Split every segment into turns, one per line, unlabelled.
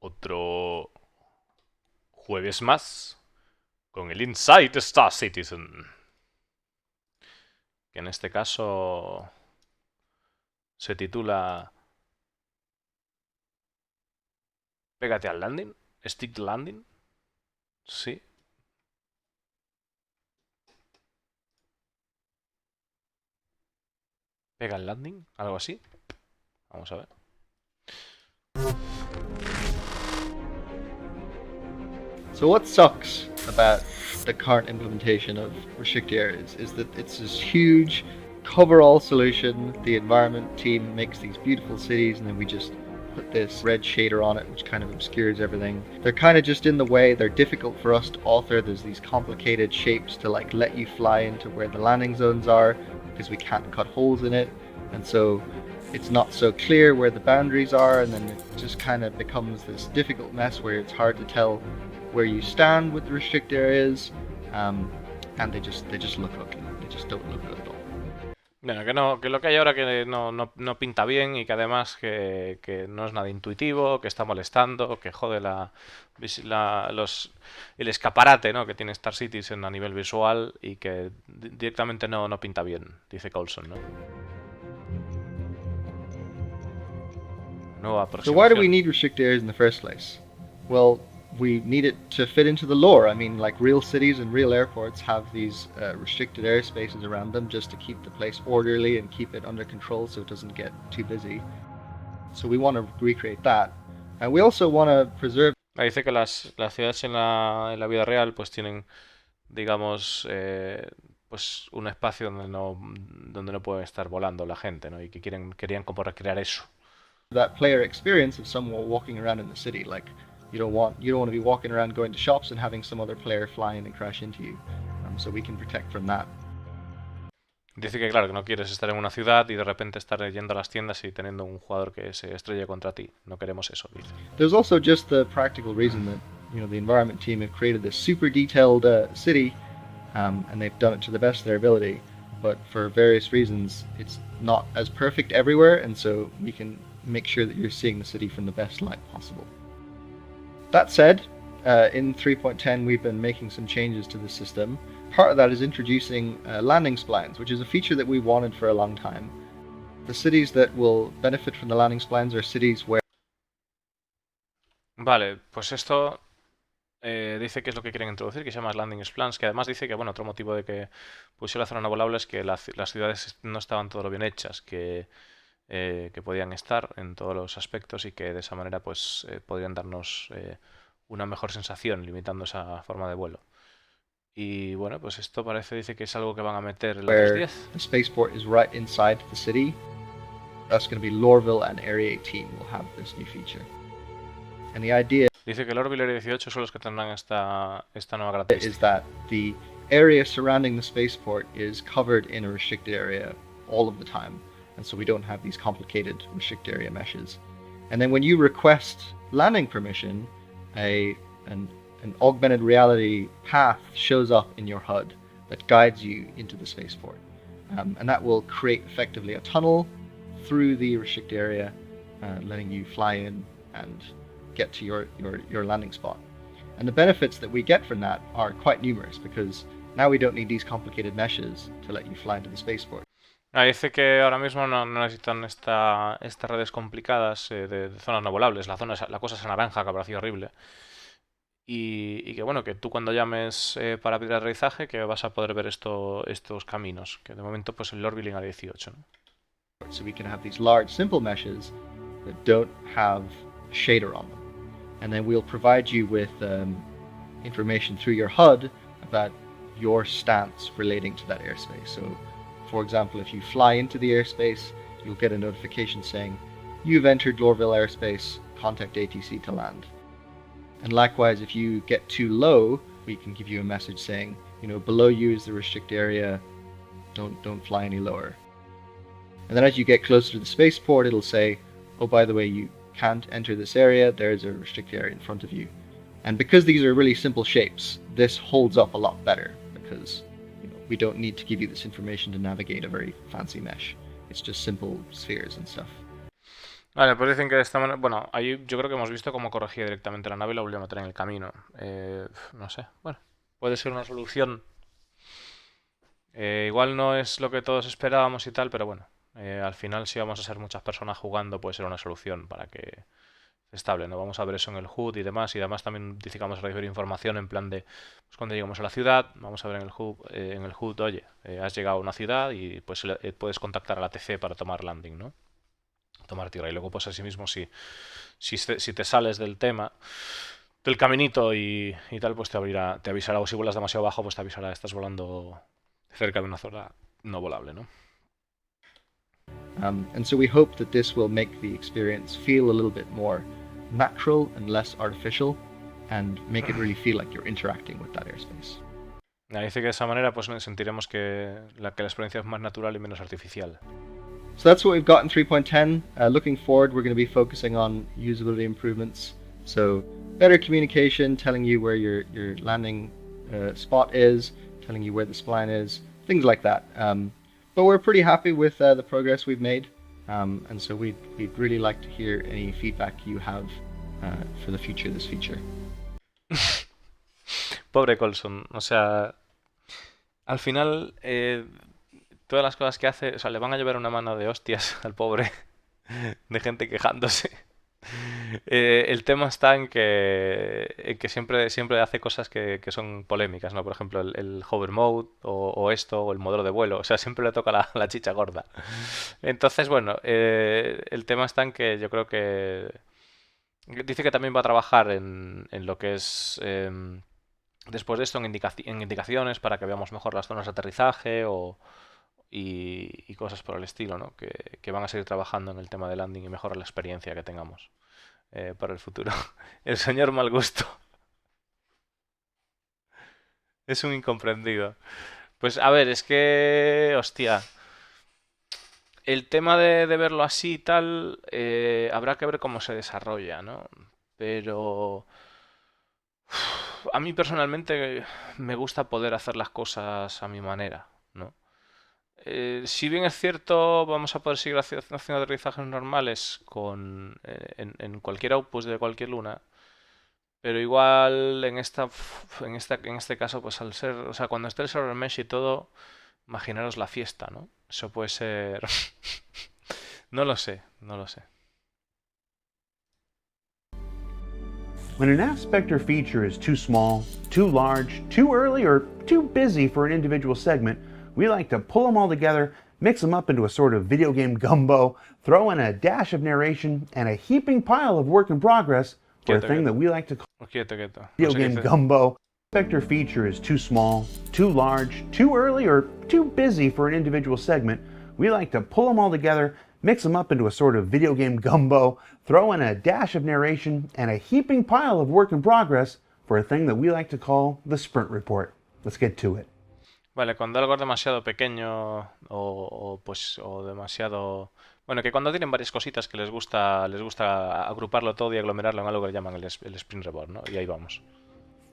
Otro jueves más con el Inside Star Citizen. Que en este caso se titula Pégate al landing. Stick landing. Sí. Pega el landing. Algo así. Vamos a ver.
So what sucks about the current implementation of restricted areas is that it's this huge cover-all solution. The environment team makes these beautiful cities and then we just put this red shader on it which kind of obscures everything. They're kind of just in the way, they're difficult for us to author. There's these complicated shapes to like let you fly into where the landing zones are because we can't cut holes in it, and so it's not so clear where the boundaries are, and then it just kind of becomes this difficult mess where it's hard to tell where you stand with the restricted areas, and they just look ugly. They just don't look good at all.
Bueno, que lo que hay ahora que no pinta bien y que además que no es nada intuitivo, que está molestando, que jode el escaparate, ¿no?, que tiene Star Citizen a nivel visual y que directamente no pinta bien, dice Coulson, ¿no? Nueva
So why do we
aproximación.
need restricted areas in the first place? Well, we need it to fit into the lore. I mean, like real cities and real airports have these restricted airspaces around them just to keep the place orderly and keep it under control so it doesn't get too busy. So we want to recreate that. And we also want to preserve.
Dice que las ciudades en la vida real pues tienen, digamos, pues un espacio donde no puede estar volando la gente, ¿no? Y que querían como recrear eso.
That player experience of someone walking around in the city. Like you don't want to be walking around going to shops and having some other player fly in and crash into you. So we can protect from that.
Dice que claro, que no quieres estar en una ciudad y de repente estar yendo a las tiendas y teniendo un jugador que se estrelle contra ti. No queremos eso, dice.
There's also just the practical reason that the environment team have created this super detailed city, and they've done it to the best of their ability. But for various reasons, it's not as perfect everywhere, and so we can make sure that you're seeing the city from the best light possible. That said, in 3.10 we've been making some changes to the system. Part of that is introducing landing splines, which is a feature that we wanted for a long time. The cities that will benefit from the landing splines are cities where...
Vale, pues esto dice que es lo que quieren introducir, que se llama landing splines, que además dice que, bueno, otro motivo de que pusiera la zona no volable es que las ciudades no estaban todo lo bien hechas, que podían estar en todos los aspectos y que de esa manera pues podrían darnos una mejor sensación limitando esa forma de vuelo. Y bueno, pues esto dice que es algo que van a meter en la 3.10.
The spaceport is right inside the city. That's going to be Lorville and Area 18 will have this new feature. And the idea
Dice que Lorville y Area 18 son los que tendrán esta nueva característica.
is that the area surrounding the spaceport is covered in a restricted area all of the time. And so we don't have these complicated restricted area meshes. And then when you request landing permission, an augmented reality path shows up in your HUD that guides you into the spaceport. And that will create effectively a tunnel through the restricted area, letting you fly in and get to your landing spot. And the benefits that we get from that are quite numerous because now we don't need these complicated meshes to let you fly into the spaceport.
Dice que ahora mismo no necesitan estas redes complicadas de zonas no volables. La cosa es naranja, que parecía horrible. Y que bueno, que tú cuando llames para pedir aterrizaje, que vas a poder ver estos caminos. Que de momento pues el Lorville a 18, ¿no?
So we can have these large, simple meshes that don't have a shader on them. And then we'll provide you with information through your HUD about your stance relating to that airspace. So, for example, if you fly into the airspace, you'll get a notification saying, you've entered Lorville airspace, contact ATC to land. And likewise, if you get too low, we can give you a message saying, below you is the restricted area, don't fly any lower. And then as you get closer to the spaceport, it'll say, oh, by the way, you can't enter this area, there's a restricted area in front of you. And because these are really simple shapes, this holds up a lot better because we don't need to give you this information to navigate a very fancy mesh. It's just simple spheres and stuff.
Vale, pues dicen que de esta manera... Bueno, ahí yo creo que hemos visto cómo corregía directamente la nave y la volvió a meter en el camino. No sé, bueno, puede ser una solución. Igual no es lo que todos esperábamos y tal, pero bueno, al final si vamos a ser muchas personas jugando puede ser una solución para que estable, ¿no? Vamos a ver eso en el HUD y demás también dice que vamos a recibir información en plan de pues, cuando lleguemos a la ciudad, vamos a ver en el HUD, oye, has llegado a una ciudad y pues puedes contactar a la TC para tomar landing, ¿no? Tomar tierra y luego pues así mismo si te sales del tema del caminito y tal, pues te avisará, o si vuelas demasiado bajo, pues te avisará, estás volando cerca de una zona no volable, ¿no?
And so we hope that this will make the experience feel a little bit more natural and less artificial, and make it really feel like you're interacting with that airspace.
Dice que de esa manera pues sentiremos que la experiencia es más natural y menos artificial.
So that's what we've got in 3.10. Looking forward, we're going to be focusing on usability improvements. So better communication, telling you where your landing spot is, telling you where the spline is, things like that. But we're pretty happy with the progress we've made, and so we'd really like to hear any feedback you have for the future of this feature.
Pobre Colson, o sea, al final todas las cosas que hace, o sea, le van a llevar una mano de hostias al pobre de gente quejándose. El tema está en que siempre hace cosas que son polémicas, ¿no? Por ejemplo, el hover mode o esto, o el modelo de vuelo. O sea, siempre le toca la chicha gorda. Entonces, bueno, el tema está en que yo creo que... Dice que también va a trabajar en lo que es... después de esto, en indicaciones para que veamos mejor las zonas de aterrizaje y cosas por el estilo, ¿no? Que van a seguir trabajando en el tema de landing y mejorar la experiencia que tengamos para el futuro. El señor mal gusto es un incomprendido. Pues a ver, es que, hostia, el tema de verlo así y tal, habrá que ver cómo se desarrolla, ¿no? Pero a mí personalmente me gusta poder hacer las cosas a mi manera, ¿no? Si bien es cierto, vamos a poder seguir haciendo aterrizajes normales en cualquier outpost de cualquier luna. Pero igual en este caso, pues al ser, o sea, cuando esté el server mesh y todo, imaginaros la fiesta, ¿no? Eso puede ser... No lo sé, no lo sé.
When an aspect or feature is too small, too large, too early, or too busy for an individual segment, we like to pull them all together, mix them up into a sort of video game gumbo, throw in a dash of narration, and a heaping pile of work in progress for a
Quieto,
thing
quieto.
that we like to call
Quieto, quieto. No
video
sé qué
game
dices.
gumbo. Aspect or feature is too small, too large, too early, or too busy for an individual segment, we like to pull them all together, mix them up into a sort of video game gumbo, throw in a dash of narration, and a heaping pile of work in progress for a thing that we like to call the sprint report. Let's get to it.
Vale, cuando algo es demasiado pequeño o demasiado... Bueno, que cuando tienen varias cositas que les gusta agruparlo todo y aglomerarlo en algo que llaman el sprint report, ¿no? Y ahí vamos.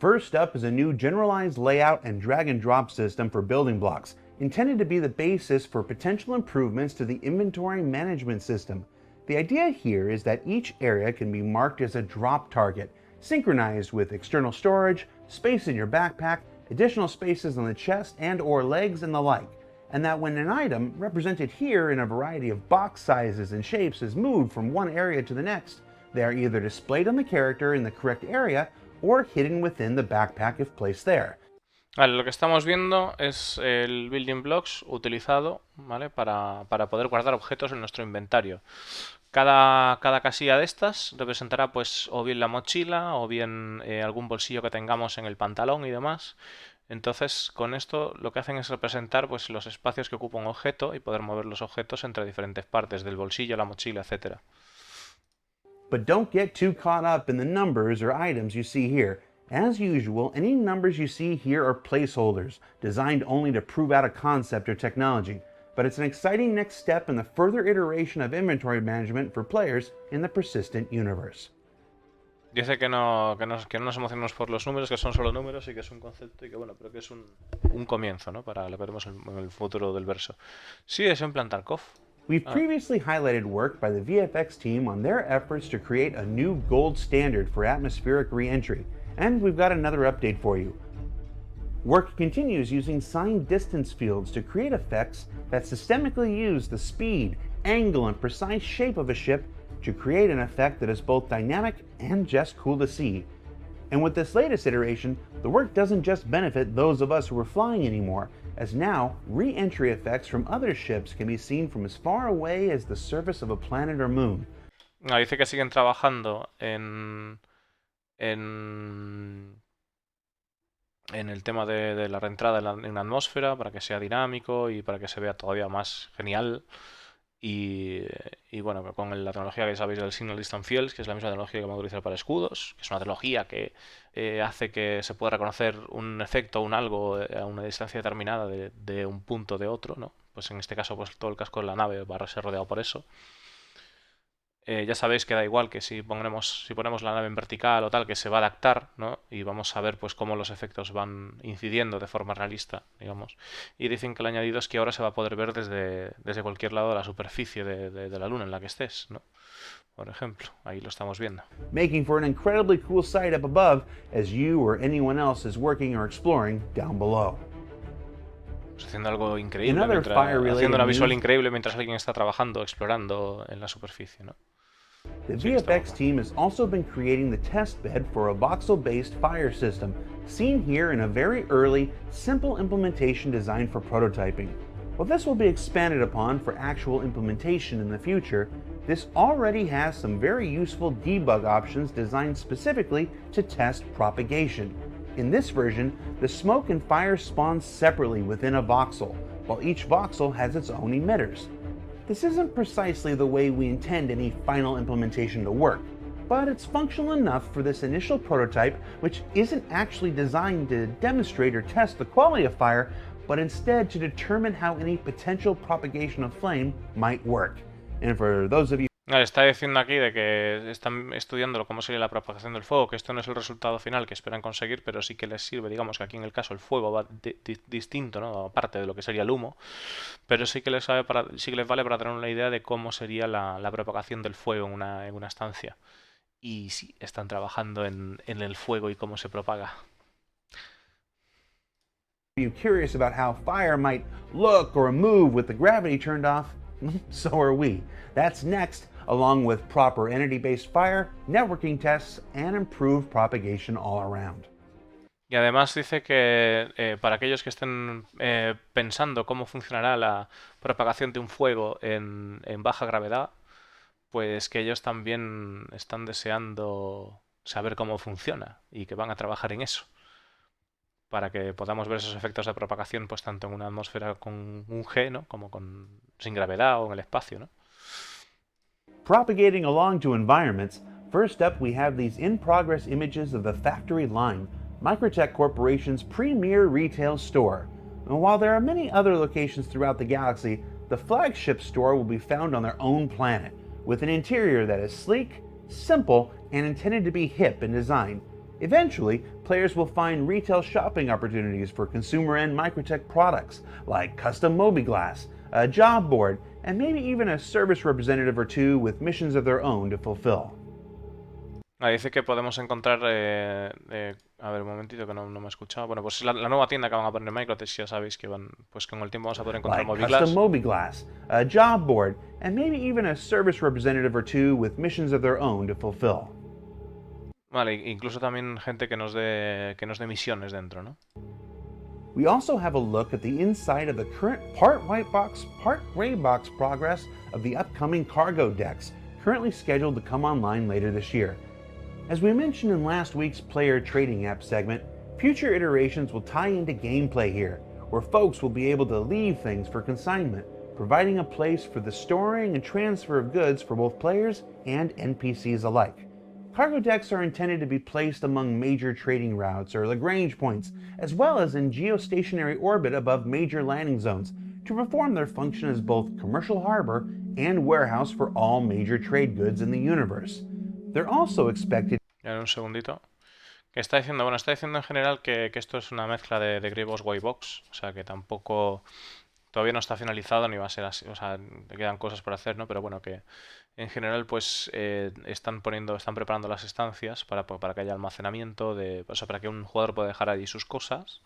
First up is a new generalized layout and drag and drop system for building blocks, intended to be the basis for potential improvements to the inventory management system. The idea here is that each area can be marked as a drop target, synchronized with external storage, space in your backpack, additional spaces on the chest and or legs and the like, and that when an item, represented here in a variety of box sizes and shapes, is moved from one area to the next, they are either displayed on the character in the correct area or hidden within the backpack if placed there.
Vale, lo que estamos viendo es el building blocks utilizado, ¿vale? Para poder guardar objetos en nuestro inventario. Cada casilla de estas representará pues o bien la mochila o bien algún bolsillo que tengamos en el pantalón y demás. Entonces, con esto lo que hacen es representar pues los espacios que ocupa un objeto y poder mover los objetos entre diferentes partes del bolsillo, la mochila, etcétera.
But don't get too caught up in the numbers or items you see here. As usual, any numbers you see here are placeholders, designed only to prove out a concept or technology. But it's an exciting next step in the further iteration of inventory management for players in the persistent universe.
Dice que no nos emocionemos por los números, que son solo números y que es un concepto y que bueno, pero que es un comienzo, ¿no? Para lo que veremos en el futuro del verso. Sí, es en plan Tarkov.
We've
Ah,
previously highlighted work by the VFX team on their efforts to create a new gold standard for atmospheric re-entry, and we've got another update for you. Work continues using signed distance fields to create effects that systemically use the speed, angle, and precise shape of a ship to create an effect that is both dynamic and just cool to see. And with this latest iteration, the work doesn't just benefit those of us who are flying anymore, as now re-entry effects from other ships can be seen from as far away as the surface of a planet or moon.
dice que siguen trabajando en el tema de la reentrada en la atmósfera para que sea dinámico y para que se vea todavía más genial. Y bueno, con la tecnología que sabéis del Signal Distance Fields, que es la misma tecnología que vamos a utilizar para escudos, que es una tecnología que hace que se pueda reconocer un efecto o un algo a una distancia determinada de un punto de otro, ¿no? Pues en este caso, pues todo el casco de la nave va a ser rodeado por eso. Ya sabéis que da igual que si ponemos la nave en vertical o tal, que se va a adaptar, ¿no? Y vamos a ver pues cómo los efectos van incidiendo de forma realista, digamos. Y dicen que el añadido es que ahora se va a poder ver desde cualquier lado de la superficie de la luna en la que estés, ¿no? Por ejemplo, ahí lo estamos viendo.
Making for an incredibly cool sight up above as you or anyone else is working or exploring down below.
Pues haciendo algo
In
increíble,
other
haciendo
fire-related
una visual
news,
increíble mientras alguien está trabajando, explorando en la superficie, ¿no?
the
Sí que está
VFX
guapo.
team has also been creating the test bed for a voxel-based fire system, seen here in a very early, simple implementation designed for prototyping. While this will be expanded upon for actual implementation in the future, this already has some very useful debug options designed specifically to test propagation. In this version, the smoke and fire spawn separately within a voxel, while each voxel has its own emitters. This isn't precisely the way we intend any final implementation to work, but it's functional enough for this initial prototype, which isn't actually designed to demonstrate or test the quality of fire, but instead to determine how any potential propagation of flame might work. And for those of you
Vale, está diciendo aquí de que están estudiando cómo sería la propagación del fuego, que esto no es el resultado final que esperan conseguir, pero sí que les sirve, digamos que aquí en el caso el fuego va distinto, ¿no? Aparte de lo que sería el humo, pero sí que les vale para tener una idea de cómo sería la propagación del fuego en una estancia. Y sí, están trabajando en el fuego y cómo se propaga.
curious about how fire might look or move with the gravity turned off, so are we. That's next, along with proper entity-based fire, networking tests, and improved propagation all around.
Y además dice que para aquellos que estén pensando cómo funcionará la propagación de un fuego en baja gravedad, pues que ellos también están deseando saber cómo funciona y que van a trabajar en eso, para que podamos ver esos efectos de propagación, pues tanto en una atmósfera con un G, ¿no? Como sin gravedad o en el espacio, ¿no?
Propagating along to environments, first up we have these in-progress images of the Factory Line, Microtech Corporation's premier retail store. And while there are many other locations throughout the galaxy, the flagship store will be found on their own planet, with an interior that is sleek, simple, and intended to be hip in design. Eventually, players will find retail shopping opportunities for consumer-end Microtech products, like custom mobiGlass, a job board, and maybe even a service representative or two with missions of their own to fulfill.
Dice que podemos encontrar. A ver, un momentito que no me he escuchado. Bueno, pues la nueva tienda que van a poner en Microtech, ya sabéis que van. Pues con el tiempo vamos a poder encontrar
Like custom
mobiGlass.
mobiGlass, a job board, and maybe even a service representative or two with missions of their own to fulfill.
Vale, incluso también gente que nos dé misiones dentro, ¿no?
We also have a look at the inside of the current part white box, part gray box progress of the upcoming cargo decks, currently scheduled to come online later this year. As we mentioned in last week's player trading app segment, future iterations will tie into gameplay here, where folks will be able to leave things for consignment, providing a place for the storing and transfer of goods for both players and NPCs alike. Cargo decks are intended to be placed among major trading routes or Lagrange points, as well as in geostationary orbit above major landing zones, to perform their function as both commercial harbor and warehouse for all major trade goods in the universe. They're also expected.
Ya, un segundito. Que está diciendo, bueno, está diciendo en general que esto es una mezcla de Grey Box, White Box. O sea que tampoco todavía no está finalizado ni va a ser así, o sea, le quedan cosas por hacer, ¿no? Pero bueno, que en general pues están preparando las estancias para que haya almacenamiento, o sea, para que un jugador pueda dejar allí sus cosas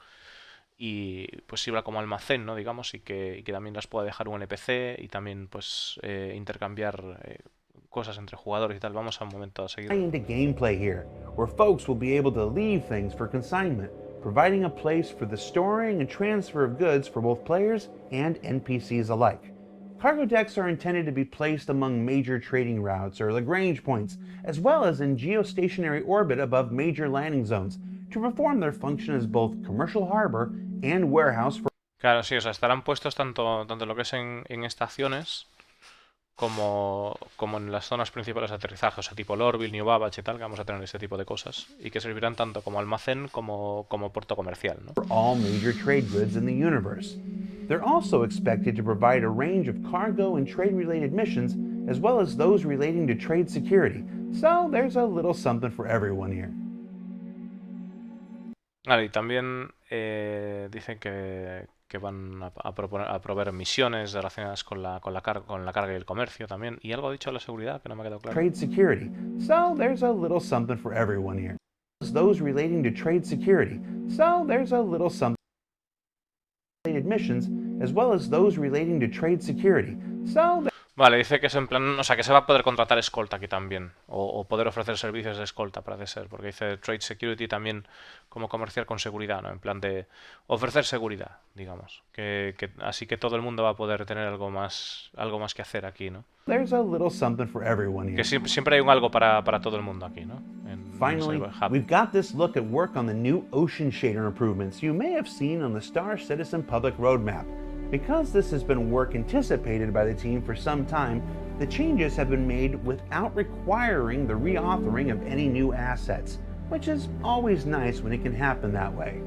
y pues sirva como almacén, ¿no? Digamos, y que también las pueda dejar un NPC y también pues intercambiar cosas entre jugadores y tal. Vamos a un momento a seguir.
Into gameplay here, where folks will be able to leave things for consignment, providing a place for the storing and transfer of goods for both players and NPCs alike. Cargo decks are intended to be placed among major trading routes or Lagrange points, as well as in geostationary orbit above major landing zones, to perform their function as both commercial harbor and warehouse for.
Claro, sí, o sea, estarán puestos tanto en lo que es en estaciones como en las zonas principales de aterrizaje, o sea, tipo Lorville, New Babbage y tal, que vamos a tener ese tipo de cosas, y que servirán tanto como almacén como puerto comercial, ¿no?
For all major trade goods in the universe. They're also expected to provide a range of cargo and trade-related missions, as well as those relating to trade security. So there's a little something for everyone here.
Vale, y también dicen que van a proveer misiones relacionadas con la carga y el comercio también. Y algo ha dicho de la seguridad que no me ha quedado claro.
Trade security. So there's a little something for everyone here. Those relating to trade security. So there's a little something missions, as well as those relating to trade security. So
Vale, dice que es en plan, o sea, que se va a poder contratar escolta aquí también, o poder ofrecer servicios de escolta, parece ser, porque dice Trade Security también como comercial con seguridad, ¿no? En plan de ofrecer seguridad, digamos, así que todo el mundo va a poder tener algo más que hacer aquí, ¿no?
there's a little something for everyone here.
Que siempre hay un algo para todo el mundo aquí, ¿no? En ese
Finally,
hub.
we've got this look at work on the new ocean shader improvements you may have seen on the Star Citizen public roadmap. Because this has been work anticipated by the team for some time, the changes have been made without requiring the reauthoring of any new assets, which is always nice when it can happen that way.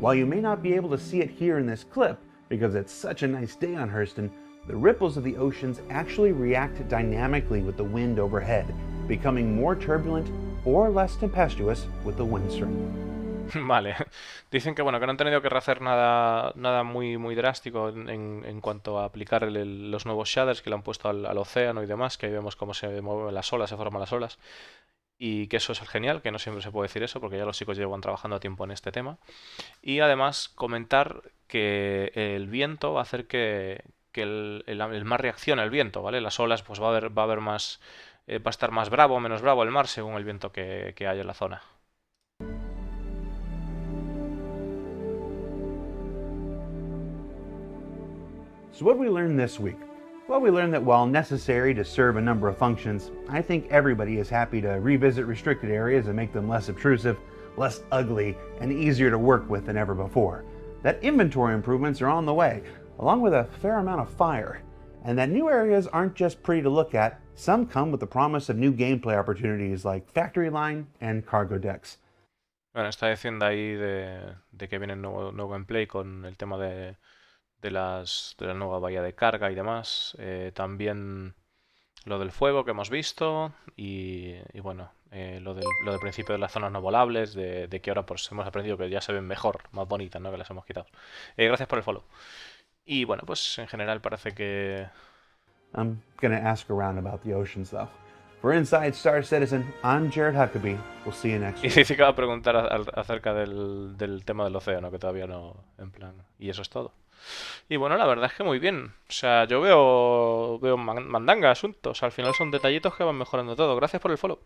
While you may not be able to see it here in this clip, because it's such a nice day on Hurston, the ripples of the oceans actually react dynamically with the wind overhead, becoming more turbulent or less tempestuous with the wind stream.
Vale, dicen que bueno, que no han tenido que rehacer nada muy drástico en cuanto a aplicar los nuevos shaders que le han puesto al océano y demás, que ahí vemos cómo se mueven las olas, se forman las olas, y que eso es el genial, que no siempre se puede decir eso, porque ya los chicos llevan trabajando a tiempo en este tema. Y además comentar que el viento va a hacer que el mar reaccione al viento, ¿vale? Las olas, pues va a haber más, va a estar más bravo o menos bravo el mar según el viento que haya en la zona.
So what did we learn this week? Well, we learned that while necessary to serve a number of functions, I think everybody is happy to revisit restricted areas and make them less obtrusive, less ugly, and easier to work with than ever before. That inventory improvements are on the way, along with a fair amount of fire. And that new areas aren't just pretty to look at, some come with the promise of new gameplay opportunities like Factory Line and Cargo Decks.
Bueno, está diciendo ahí de que viene nuevo gameplay con el tema de la nueva bahía de carga y demás. También lo del fuego que hemos visto y bueno, lo del principio de las zonas no volables, de que ahora pues hemos aprendido que ya se ven mejor, más bonitas, ¿no? Que las hemos quitado. Gracias por el follow. Y bueno, pues en general parece que...
I'm gonna ask around about the oceans though. For Inside Star Citizen, I'm Jared Huckabee. We'll see you next
Y
week.
dice que va a preguntar acerca del tema del océano, que todavía no, en plan... Y eso es todo. Y bueno, la verdad es que muy bien. O sea, yo veo mandanga asuntos. Al final son detallitos que van mejorando todo. Gracias por el follow.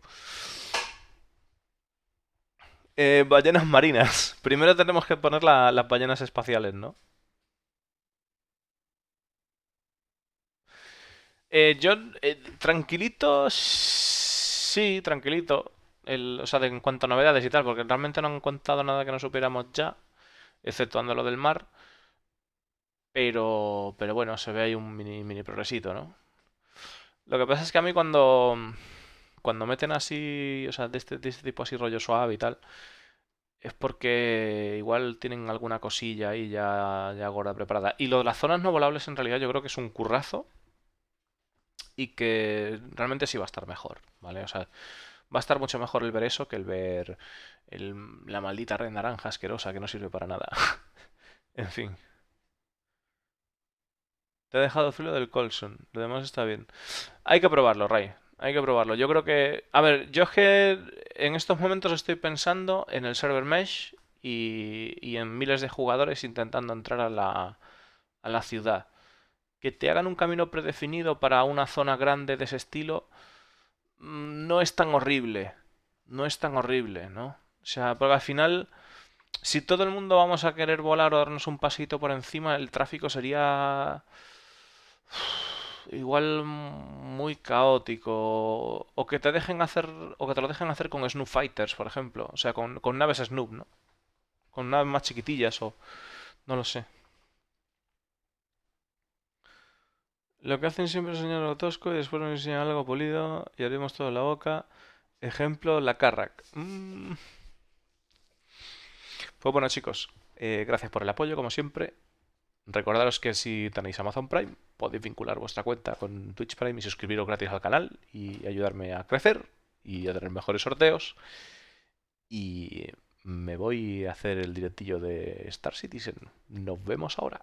Ballenas marinas. Primero tenemos que poner las ballenas espaciales, ¿no? Yo, tranquilito, sí, tranquilito. O sea, en cuanto a novedades y tal, porque realmente no han contado nada que no supiéramos ya, exceptuando lo del mar. Pero bueno, se ve ahí un mini progresito, ¿no? Lo que pasa es que a mí cuando meten así, o sea, de este tipo así rollo suave y tal, es porque igual tienen alguna cosilla ahí ya gorda preparada. Y lo de las zonas no volables en realidad yo creo que es un currazo y que realmente sí va a estar mejor, ¿vale? O sea, va a estar mucho mejor el ver eso que el ver la maldita red naranja asquerosa que no sirve para nada. En fin. Te ha dejado filo del Colson. Lo demás está bien. Hay que probarlo, Ray. Hay que probarlo. Yo creo que... A ver, yo es que en estos momentos estoy pensando en el server mesh y en miles de jugadores intentando entrar a la ciudad. Que te hagan un camino predefinido para una zona grande de ese estilo no es tan horrible. No es tan horrible, ¿no? O sea, porque al final, si todo el mundo vamos a querer volar o darnos un pasito por encima, el tráfico sería igual muy caótico. O que te dejen hacer. O que te lo dejen hacer con Snoop Fighters, por ejemplo. O sea, con naves Snoop, ¿no? Con naves más chiquitillas o. No lo sé. Lo que hacen siempre es enseñar algo tosco y después nos enseñan algo polido y haremos todo en la boca. Ejemplo, la Carrack. Pues bueno, chicos, gracias por el apoyo, como siempre. Recordaros que si tenéis Amazon Prime, podéis vincular vuestra cuenta con Twitch Prime y suscribiros gratis al canal y ayudarme a crecer y a tener mejores sorteos. Y me voy a hacer el directillo de Star Citizen. Nos vemos ahora.